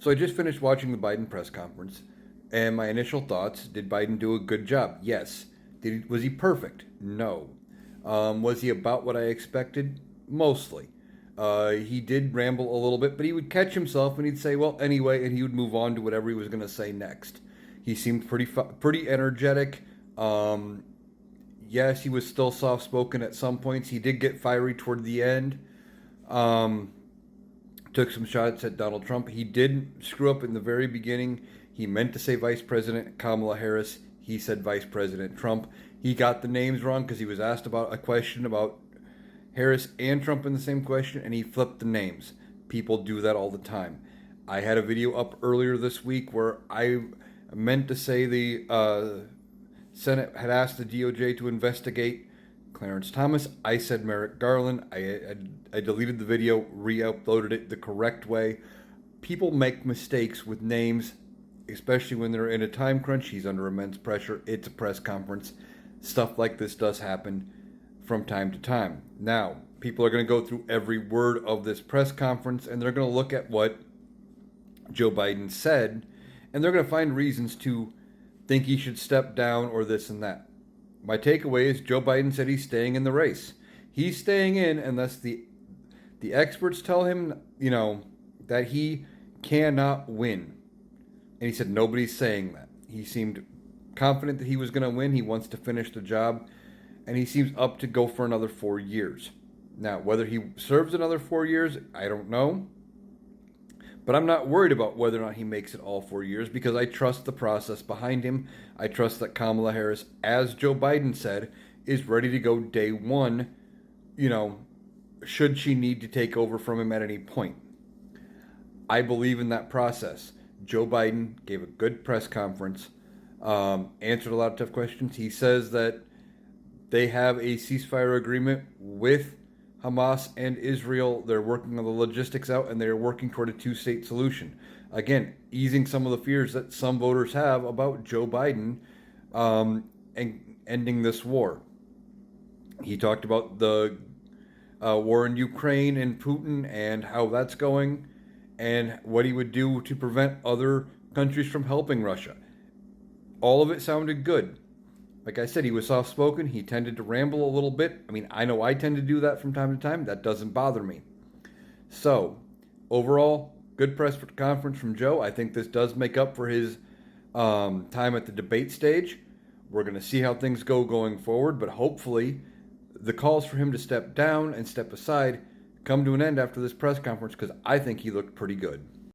So I just finished watching the Biden press conference, and my initial thoughts: did Biden do a good job? Yes. Was he perfect? No. Was he about what I expected? Mostly. He did ramble a little bit, but he would catch himself and he'd say, "Well, anyway," and he would move on to whatever he was going to say next. He seemed pretty energetic. Um, yes, he was still soft spoken at some points. He did get fiery toward the end. Um, took some shots at Donald Trump. He did screw up in the very beginning. He meant to say Vice President Kamala Harris. He said Vice President Trump. He got the names wrong because he was asked about a question about Harris and Trump in the same question, and he flipped the names. People do that all the time. I had a video up earlier this week where I meant to say the Senate had asked the DOJ to investigate Clarence Thomas. I said Merrick Garland. I deleted the video, re-uploaded it the correct way. People make mistakes with names, especially when they're in a time crunch. He's under immense pressure. It's a press conference. Stuff like this does happen from time to time. Now, people are going to go through every word of this press conference and they're going to look at what Joe Biden said and they're going to find reasons to think he should step down or this and that. My takeaway is Joe Biden said he's staying in the race. He's staying in unless the experts tell him, that he cannot win. And he said nobody's saying that. He seemed confident that he was going to win. He wants to finish the job. And he seems up to go for another 4 years. Now, whether he serves another 4 years, I don't know. But I'm not worried about whether or not he makes it all 4 years because I trust the process behind him. I trust that Kamala Harris, as Joe Biden said, is ready to go day one, should she need to take over from him at any point. I believe in that process. Joe Biden gave a good press conference, answered a lot of tough questions. He says that they have a ceasefire agreement with Hamas and Israel. They're working on the logistics out and they're working toward a two-state solution. Again, easing some of the fears that some voters have about Joe Biden and ending this war. He talked about the war in Ukraine and Putin and how that's going and what he would do to prevent other countries from helping Russia. All of it sounded good. Like I said, he was soft-spoken. He tended to ramble a little bit. I mean, I know I tend to do that from time to time. That doesn't bother me. So, overall, good press conference from Joe. I think this does make up for his time at the debate stage. We're going to see how things go going forward, but hopefully the calls for him to step down and step aside come to an end after this press conference because I think he looked pretty good.